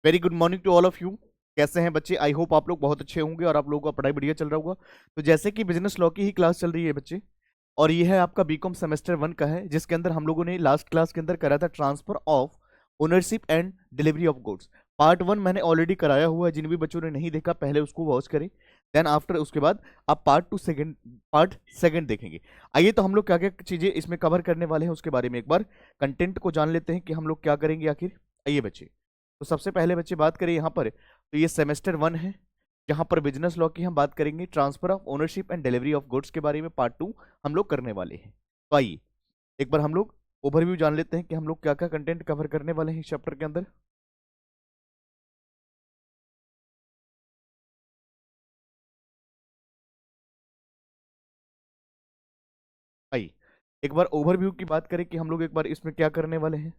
Very good morning to all of you. कैसे हैं बच्चे? आई होप आप लोग बहुत अच्छे होंगे और आप लोगों का पढ़ाई बढ़िया चल रहा होगा। तो जैसे कि बिजनेस लॉ की ही क्लास चल रही है बच्चे, और ये है आपका बीकॉम सेमेस्टर 1 का है, जिसके अंदर हम लोगों ने लास्ट क्लास के अंदर करा था transfer of ownership and delivery of goods. Part 1 मैंने ऑलरेडी कराया हुआ है, जिन भी बच्चों ने नहीं देखा पहले उसको वॉच करें। देन आफ्टर उसके बाद आप पार्ट सेकंड देखेंगे। आइए तो हम लोग क्या क्या चीजें इसमें कवर करने वाले हैं उसके बारे में एक बार कंटेंट को जान लेते हैं कि हम लोग क्या करेंगे आखिर। आइए बच्चे, तो सबसे पहले बच्चे बात करें यहाँ पर, तो ये सेमेस्टर 1 है, जहां पर बिजनेस लॉ की हम बात करेंगे, transfer of ownership and delivery of goods के बारे में पार्ट 2 हम लोग करने वाले हैं। तो आइए एक बार हम लोग ओवरव्यू जान लेते हैं कि हम लोग क्या क्या कंटेंट कवर करने वाले हैं इस चैप्टर के अंदर। आइए एक बार ओवरव्यू की बात करें कि हम लोग एक बार इसमें क्या करने वाले हैं,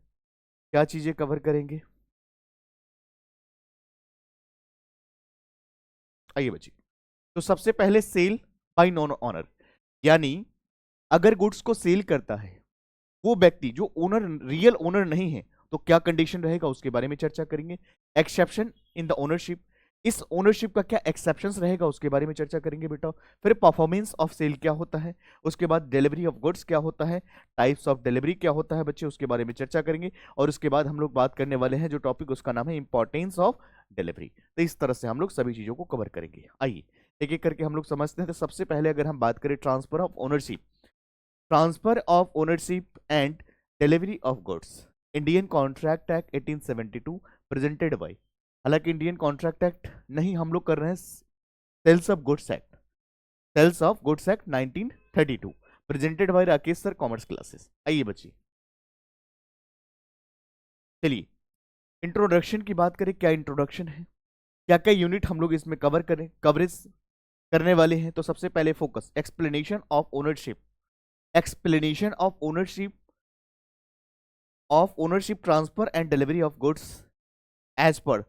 क्या चीजें कवर करेंगे। आइए बच्चे, तो सबसे पहले सेल बाय नॉन ऑनर, यानी अगर गुड्स को सेल करता है वो व्यक्ति जो ओनर रियल ओनर नहीं है, तो क्या कंडीशन रहेगा उसके बारे में चर्चा करेंगे। एक्सेप्शन इन द ओनरशिप, इस ओनरशिप का क्या एक्सेप्शंस रहेगा उसके बारे में चर्चा करेंगे बेटा। फिर परफॉर्मेंस ऑफ सेल क्या होता है, उसके बाद डिलीवरी ऑफ गुड्स क्या होता है, टाइप्स ऑफ डिलीवरी क्या होता है बच्चे, उसके बारे में चर्चा करेंगे। और उसके बाद हम लोग बात करने वाले हैं जो टॉपिक उसका नाम है इंपॉर्टेंस ऑफ डिलीवरी। तो इस तरह से हम लोग सभी चीजों को कवर करेंगे। आइए एक एक करके हम लोग समझते हैं। तो सबसे पहले अगर हम बात करें transfer of ownership, transfer of ownership and delivery of goods, Indian Contract Act 1872 presented by, हालांकि इंडियन कॉन्ट्रैक्ट एक्ट नहीं हम लोग कर रहे हैं, Sales of Goods Act, Sales of Goods Act 1932 presented by Rakesh sir, commerce classes. आइए बच्चे चलिए इंट्रोडक्शन की बात करें, क्या इंट्रोडक्शन है, क्या क्या यूनिट हम लोग इसमें कवरेज करने वाले हैं। तो सबसे पहले focus explanation of ownership, explanation of ownership transfer and delivery of goods as per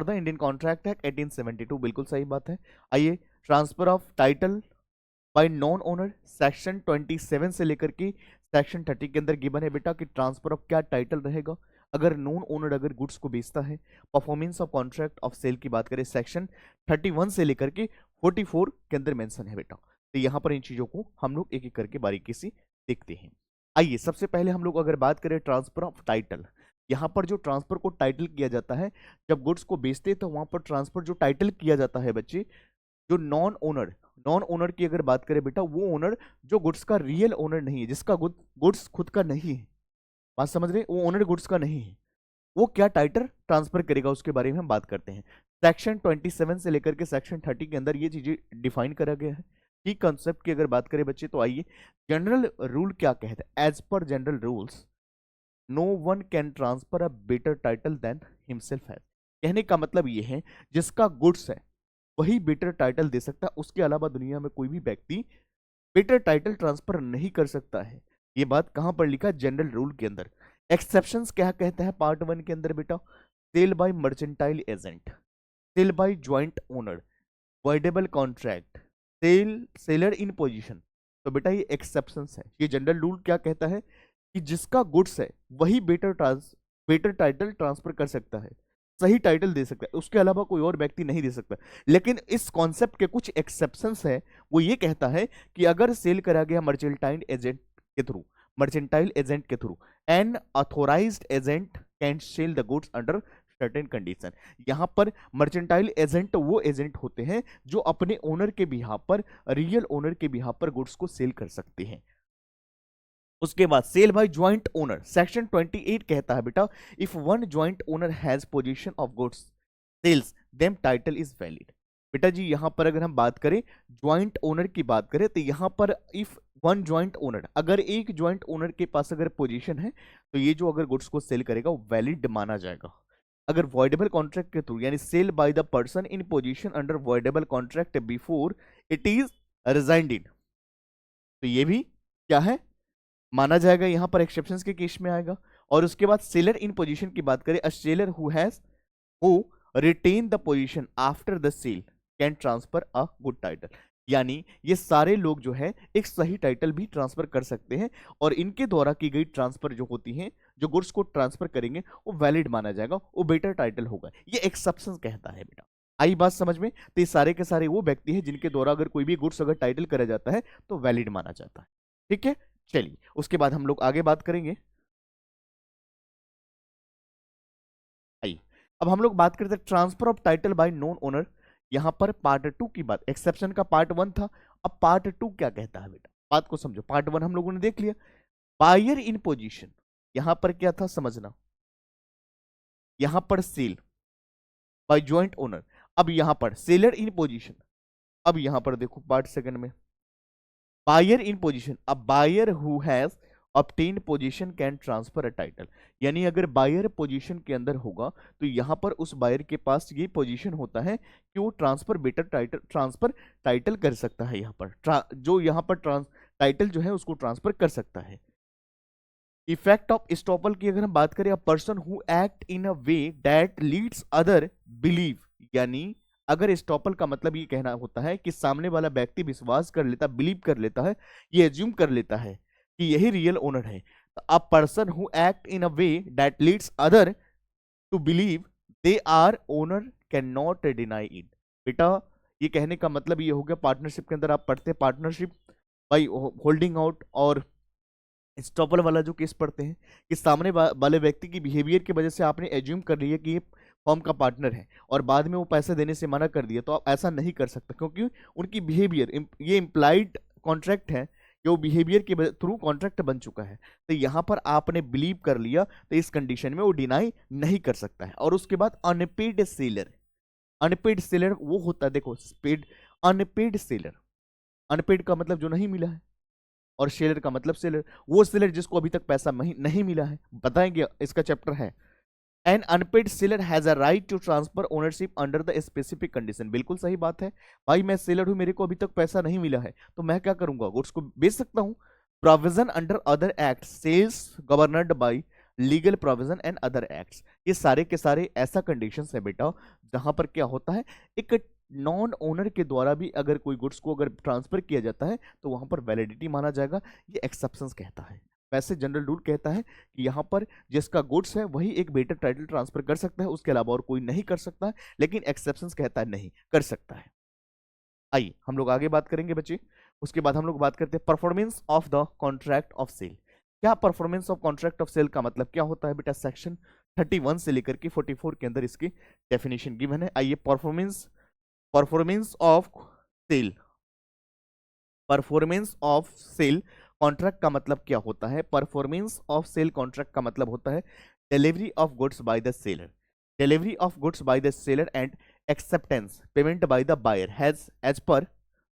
the Indian Contract Act 1872, बिल्कुल सही बात है। आइए transfer of title by non owner, section 27 से लेकर के सेक्शन 30 के अंदर गिवन है बेटा कि ट्रांसफर ऑफ क्या टाइटल रहेगा अगर नॉन ओनर अगर गुड्स को बेचता है। Performance of contract of sale की बात करें, सेक्शन 31 से लेकर के 44 के अंदर मेंशन है बेटा। तो यहाँ पर इन चीजों को हम लोग एक एक करके बारीकी से देखते हैं। आइए सबसे पहले हम लोग अगर बात करें ट्रांसफर ऑफ टाइटल, यहाँ पर जो ट्रांसफर को टाइटल किया जाता है, जब गुड्स को बेचते हैं तो वहां पर ट्रांसफर जो टाइटल किया जाता है बच्चे, जो नॉन ओनर की अगर बात करें बेटा, वो ओनर जो गुड्स का रियल ओनर नहीं है, जिसका गुड्स खुद का नहीं है, बात समझ रहे, वो ओनर गुड्स का नहीं है, वो क्या टाइटल ट्रांसफर करेगा उसके बारे में हम बात करते हैं। सेक्शन 27 से लेकर के सेक्शन 30 के अंदर ये चीजें डिफाइन करा गया है। की कंसेप्ट की अगर बात करें बच्चे, तो आइए जनरल रूल क्या कहता है। As per general rules no one can transfer a better title than himself has, कहने का मतलब ये है जिसका गुड्स है वही बेटर टाइटल दे सकता है, उसके अलावा दुनिया में कोई भी व्यक्ति बेटर टाइटल ट्रांसफर नहीं कर सकता है। ये बात कहां पर लिखा? जनरल रूल के अंदर। एक्सेप्शंस क्या कहता है पार्ट 1 के अंदर बेटा? Sale by mercantile agent, sale by joint owner, voidable contract, seller in position. तो बेटा ये एक्सेप्शंस है। ये जनरल रूल क्या कहता है कि जिसका गुड्स है वही बेटर टाइटल ट्रांसफर कर सकता है, सही टाइटल दे सकता है, उसके अलावा कोई और व्यक्ति नहीं दे सकता। लेकिन इस कॉन्सेप्ट के कुछ एक्सेप्शंस है। वो ये कहता है कि अगर सेल करा गया मर्चेंटाइल एजेंट के through an authorised agent can sell the goods under certain condition. यहां पर मर्चेंटाइल एजेंट वो एजेंट होते हैं जो अपने ओनर के बिहाफ पर, रियल ओनर के बिहाफ पर गुड्स को सेल कर सकते हैं। उसके बाद sale by joint owner, section 28 कहता है बेटा if one joint owner has possession of goods sells them title is valid. बेटा जी यहां पर अगर हम बात करें ज्वाइंट ओनर की बात करें, तो यहां पर इफ वन ज्वाइंट ओनर, अगर एक ज्वाइंट ओनर के पास अगर पोजीशन है, तो ये जो अगर गुड्स को सेल करेगा वो वैलिड माना जाएगा। अगर वॉइडेबल कॉन्ट्रैक्ट के थ्रू, यानी sale by the person in position under voidable contract before it is rescinded in, तो ये भी क्या है माना जाएगा, यहां पर एक्सेप्शंस के केस में आएगा। और उसके बाद सेलर इन पोजीशन की बात करें, a seller who retain the possession after the sale can transfer a good title. यानी ये सारे लोग जो है एक सही टाइटल भी ट्रांसफर कर सकते हैं और इनके द्वारा की गई ट्रांसफर जो होती है, जो गुड्स को ट्रांसफर करेंगे वो वैलिड माना जाएगा, वो बेटर टाइटल होगा। ये एक्सेप्शन कहता है बेटा। आई बात समझ में? तो ये सारे के सारे वो व्यक्ति हैं जिनके द्वारा अगर कोई भी गुड्स अगर टाइटल करा जाता है तो वैलिड माना जाता है। ठीक है, चलिए उसके बाद हम लोग आगे बात करेंगे। आइए अब हम लोग बात करते हैं transfer of title by non owner. यहां पर पार्ट 2 की बात, एक्सेप्शन का पार्ट 1 था, अब पार्ट 2 क्या कहता है बेटा, बात को समझो। पार्ट 1 हम लोगों ने देख लिया, बायर इन पोजीशन, यहां पर क्या था समझना, यहां पर सेल बाय जॉइंट ओनर। अब यहां पर सेलर इन पोजीशन, अब यहां पर देखो पार्ट सेकंड में बायर इन पोजीशन, अब buyer who has obtained possession can transfer a title. यानी अगर बायर पोजीशन के अंदर होगा तो यहां पर उस बायर के पास ये पोजीशन होता है कि वो transfer better title transfer title कर सकता है। यहां पर जो यहां पर टाइटल जो है उसको ट्रांसफर कर सकता है। इफेक्ट ऑफ स्टॉपल की अगर हम बात करें, अ person who act in a way that leads other believe, यानी अगर स्टॉपल का मतलब ये कहना होता है कि सामने वाला व्यक्ति विश्वास कर लेता, बिलीव कर लेता है, ये एज्यूम कर लेता है कि यही रियल ओनर है। तो a person who act in a way that leads other to believe they are owner can not deny it. बेटा ये कहने का मतलब ये हो गया, पार्टनरशिप के अंदर आप पढ़ते पार्टनरशिप बाई होल्डिंग आउट और स्टॉपल वाला जो केस पढ़ते हैं कि सामने वाले व्यक्ति की बिहेवियर की वजह से आपने एज्यूम कर लिया कि ये फॉर्म का पार्टनर है और बाद में वो पैसे देने से मना कर दिया, तो आप ऐसा नहीं कर सकते क्योंकि उनकी बिहेवियर, ये इम्प्लाइड कॉन्ट्रैक्ट है कि वो बिहेवियर के थ्रू कॉन्ट्रैक्ट बन चुका है। तो यहां पर आपने बिलीव कर लिया तो इस कंडीशन में वो डिनाई नहीं कर सकता है। और उसके बाद अनपेड सेलर, अनपेड सेलर वो होता है, देखो पेड, अनपेड सेलर, अनपेड का मतलब जो नहीं मिला है और सेलर का मतलब सेलर, वो सेलर जिसको अभी तक पैसा नहीं मिला है। बताएंगे, इसका चैप्टर है। An unpaid seller has a right to transfer ownership under the specific condition. बिल्कुल सही बात है भाई, मैं सेलर हूं, मेरे को अभी तक पैसा नहीं मिला है तो मैं क्या करूंगा, गुड्स को बेच सकता हूं। Provision under other act, sales governed by legal provision and other acts, ये सारे के सारे ऐसा कंडीशंस है बेटा जहां पर क्या होता है, एक नॉन ओनर के द्वारा भी अगर कोई गुड्स को अगर ट्रांसफर किया जाता है तो वहां पर वैलिडिटी माना जाएगा। ये एक्सेप्शंस कहता है। वैसे जनरल रूल कहता है कि यहाँ पर जिसका गुड्स है वही एक बेटर टाइटल ट्रांसफर कर सकता है, उसके अलावा और कोई नहीं कर सकता है, लेकिन एक्सेप्शंस कहता है नहीं कर सकता है। आइए हम लोग आगे बात करेंगे बच्चे। उसके बाद हम लोग बात करते हैं performance of the contract of sale. क्या performance of contract of sale का मतलब क्या होता है बेटा, सेक्शन 31 से लेकर के 44 के अंदर इसकी डेफिनेशन गिवन है। आइए performance, performance of sale, performance of sale contract का मतलब क्या होता है, परफॉर्मेंस ऑफ सेल कॉन्ट्रैक्ट का मतलब होता है delivery of goods by the seller, delivery of goods by the seller and acceptance payment by the buyer has as per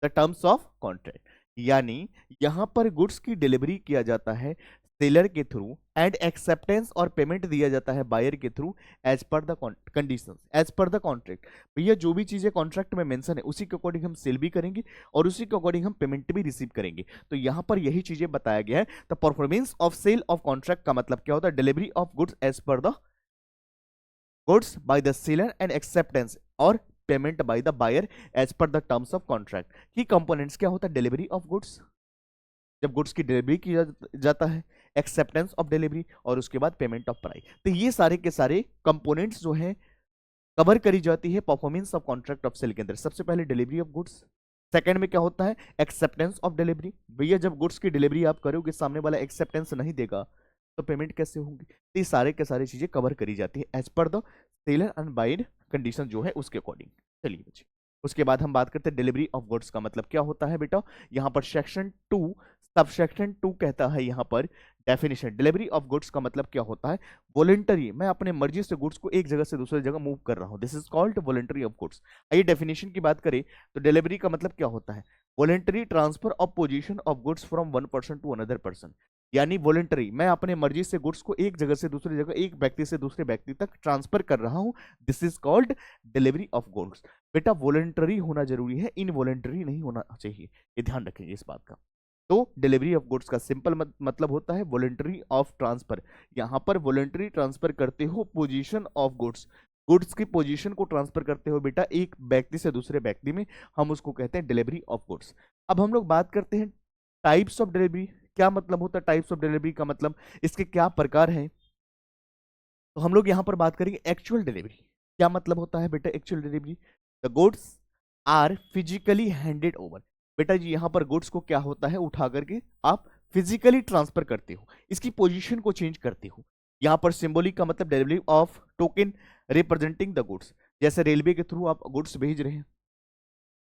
the terms of contract. यानी यहां पर गुड्स की डिलीवरी किया जाता है सेलर के थ्रू एंड एक्सेप्टेंस और payment दिया जाता है बायर के through as per the conditions, as per the contract. भैया जो भी चीजें कॉन्ट्रैक्ट में मेंशन है उसी के अकॉर्डिंग हम सेल भी करेंगे और उसी के अकॉर्डिंग हम पेमेंट भी रिसीव करेंगे। तो यहां पर यही चीजें बताया गया है। तो performance of sale of contract का मतलब क्या होता है, delivery of goods as per the goods by the seller and acceptance और payment by the buyer as per the terms of contract. की कंपोनेंट्स क्या होता है, डिलीवरी ऑफ गुड्स, जब गुड्स की डिलीवरी किया जाता है, एक्सेप्टेंस ऑफ डिलीवरी और उसके बाद पेमेंट ऑफ प्राइस। तो ये सारे के सारे कंपोनेंट्स जो हैं कवर करी जाती है performance of contract of sale के अंदर। सबसे पहले डिलीवरी ऑफ गुड्स, सेकंड में क्या होता है एक्सेप्टेंस ऑफ डिलीवरी। भैया जब गुड्स की डिलीवरी आप करोगे सामने वाला एक्सेप्टेंस नहीं देगा तो पेमेंट कैसे होंगी। तो ये सारे के सारी चीजें कवर करी जाती है as per the seller and buyer condition जो है उसके अकॉर्डिंग। चलिए बच्चे उसके बाद हम बात करते हैं डिलीवरी ऑफ गुड्स का मतलब क्या होता है बेटा। यहाँ पर सेक्शन 2 सबसेक्शन 2 कहता है यहाँ पर डेफिनेशन, डिलीवरी ऑफ गुड्स का मतलब क्या होता है, वॉलंटरी, मैं अपने मर्जी से गुड्स को एक जगह से दूसरी जगह मूव कर रहा हूँ, this is called voluntary of goods. आइए डेफिनेशन की बात करें तो डिलीवरी का मतलब क्या होता है, voluntary transfer of possession of goods from one person to another person. यानी वॉलंटरी, मैं अपने मर्जी से गुड्स को एक जगह से दूसरी जगह, एक व्यक्ति से दूसरे व्यक्ति तक ट्रांसफर कर रहा हूं, this is called delivery of goods. बेटा वॉलंटरी होना जरूरी है, इनवॉलंटरी नहीं होना चाहिए, ये ध्यान रखेंगे इस बात का। तो डिलीवरी ऑफ गुड्स का सिंपल मतलब होता है वॉलंटरी ऑफ ट्रांसफर। यहां पर वॉलंटरी ट्रांसफर करते हो पोजीशन ऑफ गुड्स, गुड्स की पोजीशन को ट्रांसफर करते हो बेटा एक व्यक्ति से दूसरे व्यक्ति में, हम उसको कहते हैं डिलीवरी ऑफ गुड्स। अब हम लोग बात करते हैं टाइप्स ऑफ डिलीवरी। क्या मतलब होता है टाइप्स ऑफ डिलीवरी का, मतलब इसके क्या प्रकार हैं। तो हम लोग यहां पर बात करेंगे एक्चुअल डिलीवरी। क्या मतलब होता है बेटा actual delivery? The goods are physically handed over. बेटा जी यहां पर गुड्स को क्या होता है उठा करके आप फिजिकली ट्रांसफर करते हो, इसकी पोजीशन को चेंज करते हो। यहां पर सिंबॉलिक का मतलब delivery of token representing the goods. जैसे रेलवे के थ्रू आप गुड्स भेज रहे हैं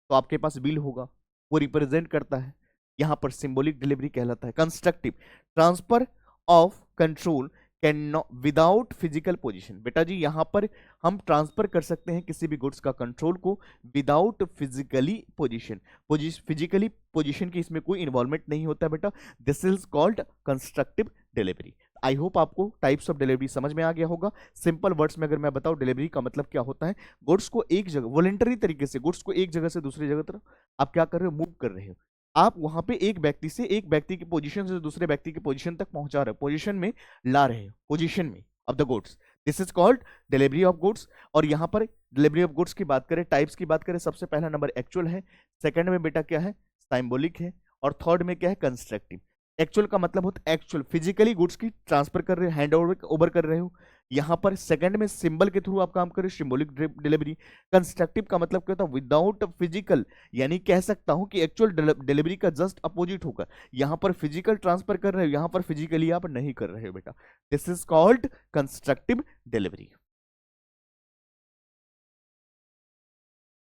तो आपके पास बिल होगा, वो रिप्रेजेंट करता है, यहां पर सिंबॉलिक डिलीवरी कहलाता है। Constructive transfer of control can not without physical position. बेटा जी यहां पर हम ट्रांसफर कर सकते हैं किसी भी गुड्स का कंट्रोल को without physically position. Physically position की इसमें कोई इन्वॉल्वमेंट नहीं होता बेटा, this is called constructive delivery. I hope आपको टाइप्स ऑफ डिलीवरी समझ में आ गया होगा। सिंपल वर्ड्स में अगर मैं बताऊं डिलीवरी का मतलब क्या होता है, गुड्स को एक जगह वॉलंटरी तरीके से गुड्स को एक जगह से दूसरी जगह तरफ आप क्या कर रहे हो, मूव कर रहे हो। आप वहां पे एक व्यक्ति से एक व्यक्ति की पोजीशन से दूसरे व्यक्ति की पोजीशन तक पहुंचा रहे हो, पोजीशन में ला रहे हो, पोजीशन में of the goods, this is called delivery of goods. और यहां पर डिलीवरी ऑफ गुड्स की बात करें, टाइप्स की बात करें, सबसे पहला नंबर एक्चुअल है, सेकंड में बेटा क्या है सिंबॉलिक है, और थर्ड में क्या है कंस्ट्रक्टिव। एक्चुअल का मतलब होता है एक्चुअल फिजिकली गुड्स की ट्रांसफर कर रहे हो, हैंड ओवर कर रहे हो। यहां पर सेकंड में सिंबल के थ्रू आप काम कर रहे हो, सिंबॉलिक डिलीवरी। कंस्ट्रक्टिव का मतलब क्या होता है विदाउट फिजिकल, यानी कह सकता हूं कि एक्चुअल डिलीवरी का जस्ट अपोजिट होगा। यहां पर फिजिकल ट्रांसफर कर रहे हो, यहां पर फिजिकली आप नहीं कर रहे हो बेटा, this is called constructive delivery.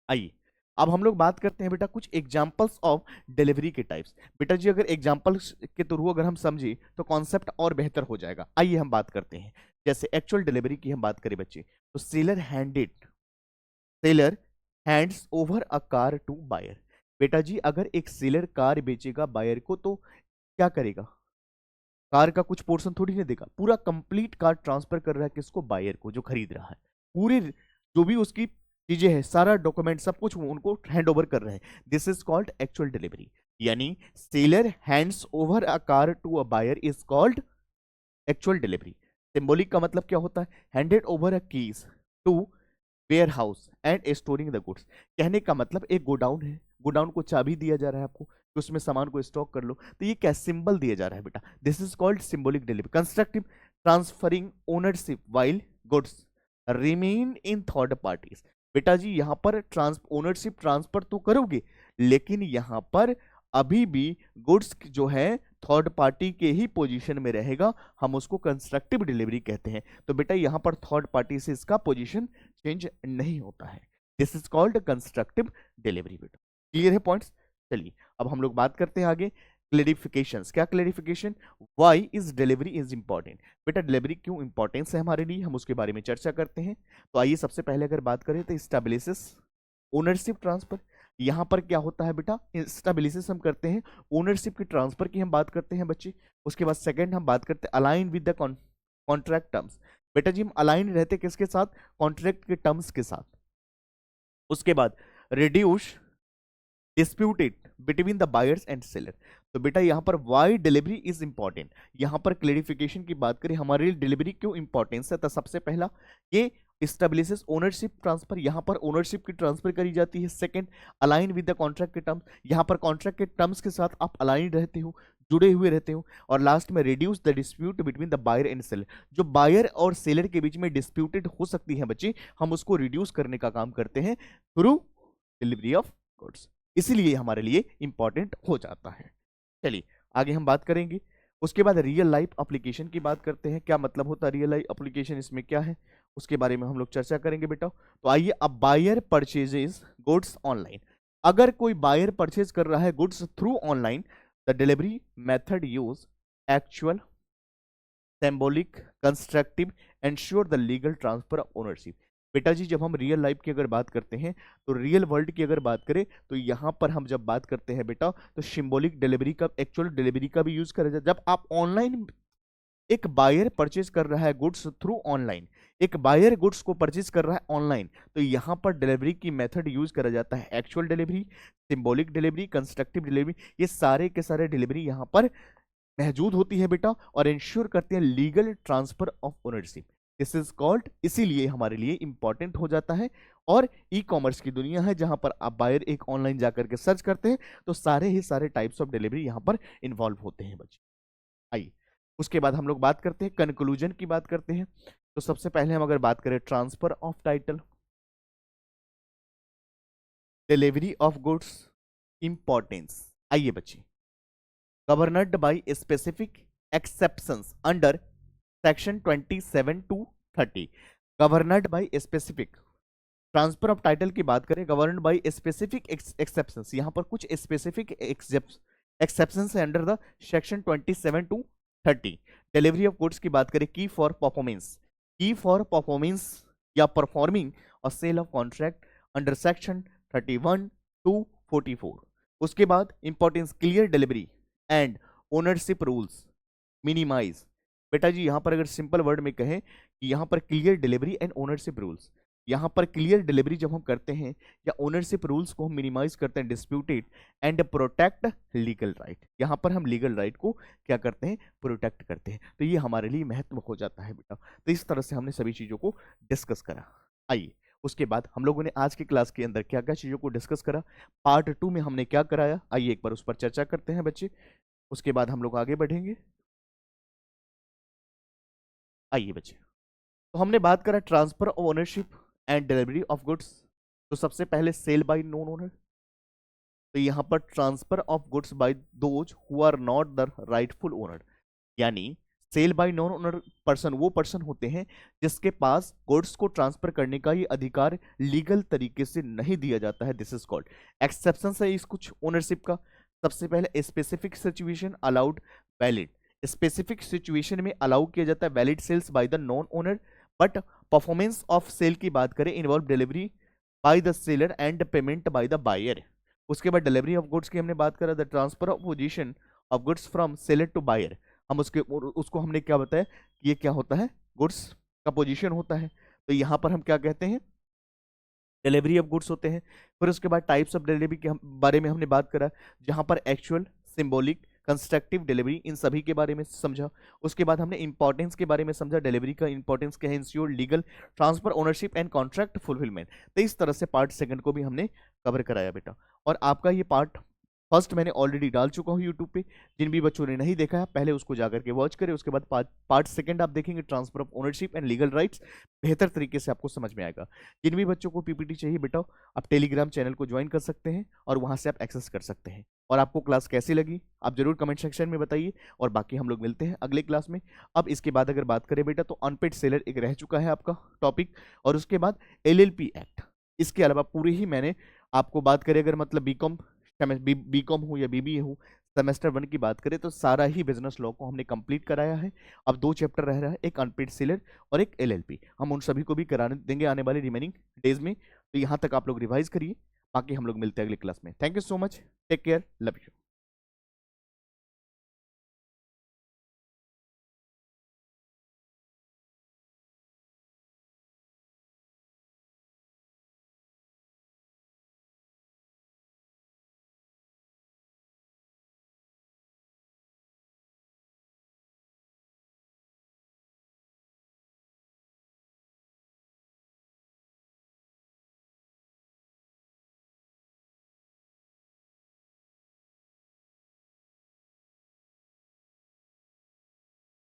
आइए अब हम लोग बात करते हैं बेटा कुछ एग्जांपल्स ऑफ डिलीवरी के टाइप्स। बेटा जी अगर एग्जांपल्स के थ्रू अगर हम समझे तो कॉन्सेप्ट और बेहतर हो जाएगा। आइए हम बात करते हैं, जैसे एक्चुअल डिलीवरी की हम बात करें बच्चे, तो seller hands over a car to buyer. बेटा जी अगर एक सेलर कार बेचेगा बायर को तो क्या करेगा, कार का कुछ पोर्शन थोड़ी ना देगा, पूरा कंप्लीट कार ट्रांसफर कर रहा है किसको, बायर को, जो खरीद रहा है। पूरे जो भी उसकी चीजें हैं, सारा डॉक्यूमेंट सब कुछ वो उनको हैंड ओवर कर रहे हैं, this is called actual delivery. यानी seller hands over a car to a buyer is called actual delivery. Symbolic का मतलब क्या होता है, handed over a keys to warehouse and storing the goods. कहने का मतलब एक गोडाउन है, गोडाउन को चाबी दिया जा रहा है आपको कि उसमें सामान को स्टॉक कर लो, तो ये क्या सिंबल दिया जा रहा है बेटा, this is called symbolic delivery. Constructive transferring ownership while goods remain in third parties. बेटा जी यहां पर ओनरशिप ट्रांसफर तो करोगे, लेकिन यहां पर अभी भी गुड्स जो है थर्ड पार्टी के ही पोजीशन में रहेगा, हम उसको कंस्ट्रक्टिव डिलीवरी कहते हैं। तो बेटा यहां पर थर्ड पार्टी से इसका पोजीशन चेंज नहीं होता है, this is called constructive delivery. बेटा क्लियर है पॉइंट्स? चलिए अब हम लोग बात करते हैं आगे क्लेरिफिकेशंस। क्या clarification, why is delivery is important. बेटा डिलीवरी क्यों इंपॉर्टेंस है हमारे लिए, हम उसके बारे में चर्चा करते हैं। तो आइए सबसे पहले अगर बात करें तो स्टैब्लिशेस ओनरशिप ट्रांसफर। यहां पर क्या होता है बेटा, स्टैब्लिशेस हम करते हैं ओनरशिप की ट्रांसफर की हम बात करते हैं बच्चे। उसके बाद सेकंड हम बात करते हैं align with the contract terms. बेटा जी हम अलाइन रहते किसके साथ, कॉन्ट्रैक्ट के टर्म्स के साथ। उसके बाद reduce disputed between the buyers and seller. तो बेटा यहां पर वाई डिलीवरी इज इंपॉर्टेंट, यहां पर क्लेरिफिकेशन की बात करें हमारे लिए डिलीवरी क्यों इंपॉर्टेंस है, तो सबसे पहला ये स्टेब्लिशेस ओनरशिप ट्रांसफर, यहां पर ओनरशिप की ट्रांसफर करी जाती है। Second align with the contract के टर्म्स, यहां पर कॉन्ट्रैक्ट के टर्म्स के साथ आप अलाइन रहते हो, जुड़े हुए रहते हो। और लास्ट में reduce the dispute between the buyer and seller, जो बायर और सेलर के बीच में डिस्प्यूटेड हो सकती है बच्चे, हम उसको रिड्यूस करने का काम करते हैं थ्रू डिलीवरी ऑफ गुड्स, इसीलिए हमारे लिए इंपॉर्टेंट हो जाता है। चलिए आगे हम बात करेंगे। उसके बाद रियल लाइफ एप्लीकेशन की बात करते हैं, क्या मतलब होता है रियल लाइफ एप्लीकेशन, इसमें क्या है उसके बारे में हम लोग चर्चा करेंगे बेटा। तो आइए, अब बायर परचेजेस गुड्स ऑनलाइन। अगर कोई बायर परचेज कर रहा है goods through online, the delivery method use actual, symbolic, constructive, ensure the legal transfer of ownership. बेटा जी जब हम रियल लाइफ की अगर बात करते हैं, तो रियल वर्ल्ड की अगर बात करें, तो यहां पर हम जब बात करते हैं बेटा, तो सिंबॉलिक डिलीवरी का, एक्चुअल डिलीवरी का भी यूज करा जाए। जब आप ऑनलाइन एक बायर परचेज कर रहा है गुड्स थ्रू ऑनलाइन, एक बायर गुड्स को परचेज कर रहा है ऑनलाइन, तो यहां पर डिलीवरी की मेथड यूज करा जाता है actual delivery, symbolic delivery, constructive delivery. ये सारे के सारे डिलीवरी यहां पर मौजूद होती है बेटा, और इंश्योर करते हैं legal transfer of ownership. This is called, इसीलिए हमारे लिए इंपॉर्टेंट हो जाता है। और ई कॉमर्स की दुनिया है जहां पर आप बायर एक ऑनलाइन जाकर के सर्च करते हैं तो सारे ही सारे टाइप्स ऑफ डिलीवरी यहां पर इन्वॉल्व होते हैं बच्चे। आइए उसके बाद हम लोग बात करते हैं, कंक्लूजन की बात करते हैं। तो सबसे पहले हम अगर बात करें transfer of title, delivery of goods, importance. आइए बच्चे, governed by specific exceptions under section 27 to 30। Governed by specific, transfer of title की बात करें, गवर्नड बाय स्पेसिफिक एक्सेप्शंस, यहां पर कुछ स्पेसिफिक एक्सेप्शंस है under the section 27 to 30। Delivery of goods की बात करें, की फॉर परफॉर्मेंस, की फॉर परफॉर्मेंस या परफॉर्मिंग और sale of contract under section 31 to 44। उसके बाद importance, clear delivery and ownership rules minimise. बेटा जी यहां पर अगर सिंपल वर्ड में कहें कि यहां पर clear delivery and ownership rules, यहां पर क्लियर डिलीवरी जब हम करते हैं या ओनरशिप रूल्स को हम मिनिमाइज करते हैं, disputed and protect legal right, यहां पर हम लीगल राइट को क्या करते हैं, प्रोटेक्ट करते हैं। तो ये हमारे लिए महत्व हो जाता है बेटा। तो इस तरह से हमने सभी चीजों को डिस्कस करा। आइए उसके बाद हम लोगों ने आज की क्लास के अंदर क्या क्या चीजों को डिस्कस करा, पार्ट 2 में हमने क्या कराया, आइए एक बार उस पर चर्चा करते हैं बच्चे। उसके बाद हम लोग आगे बढ़ेंगे। आइए बच्चे, तो हमने बात करा transfer of ownership and delivery of goods. तो सबसे पहले सेल बाय नॉन ओनर, तो यहां पर transfer of goods by those who are not the rightful owner, यानी sale by non owner person वो पर्सन होते हैं जिसके पास गुड्स को ट्रांसफर करने का ये अधिकार लीगल तरीके से नहीं दिया जाता है, दिस इज कॉल्ड। एक्सेप्शन है इस कुछ ओनरशिप का। सबसे पहले specific situation allowed valid, specific situation में अलाउ किया जाता है valid sales by the non owner, but performance of sale की बात करें involve delivery by the seller and payment by the buyer. उसके बाद डिलीवरी ऑफ गुड्स की हमने बात करा, the transfer of possession of goods from seller to buyer. हम उसको हमने क्या बताया कि ये क्या होता है, गुड्स का पोजीशन होता है। तो यहां पर हम क्या कहते हैं, डिलीवरी ऑफ गुड्स होते हैं। फिर उसके बाद टाइप्स ऑफ डिलीवरी के बारे में हमने बात करा, जहां पर एक्चुअल, सिंबॉलिक, कंस्ट्रक्टिव डिलीवरी, इन सभी के बारे में समझा। उसके बाद हमने इंपॉर्टेंस के बारे में समझा, डिलीवरी का इंपॉर्टेंस क्या है, ensure, legal, transfer, ownership and contract fulfilment. तो इस तरह से पार्ट सेकंड को भी हमने कवर कराया बेटा। और आपका ये पार्ट फर्स्ट मैंने ऑलरेडी डाल चुका हूँ यूट्यूब पे, जिन भी बच्चों ने नहीं देखा है पहले उसको जाकर के वॉच करें। उसके बाद पार्ट सेकंड आप देखेंगे, transfer of ownership and legal rights, बेहतर तरीके से आपको समझ में आएगा। जिन भी बच्चों को पीपीटी चाहिए बेटा, आप टेलीग्राम चैनल को ज्वाइन कर सकते हैं और वहां से आप एक्सेस कर सकते हैं। और आपको क्लास कैसी लगी आप जरूर कमेंट सेक्शन में बताइए। और बाकी हम लोग मिलते हैं अगले क्लास में। अब इसके बाद अगर बात करें बेटा, तो अनपेड सेलर एक रह चुका है आपका टॉपिक, और उसके बाद एलएलपी एक्ट। इसके अलावा पूरी ही मैंने आपको बात करें, अगर मतलब बीकॉम हो या बीबीए हो, सेमेस्टर 1 की बात करें तो सारा ही बिजनेस लॉ को हमने कंप्लीट कराया है। अब 2 चैप्टर रह रहा है, एक अनपेड सेलर और एक एलएलपी। हम उन सभी को भी कराने देंगे आने वाले रिमेनिंग डेज में। तो यहाँ तक आप लोग रिवाइज करिए, बाकी हम लोग मिलते हैं अगली क्लास में। Thank you so much, take care, love you.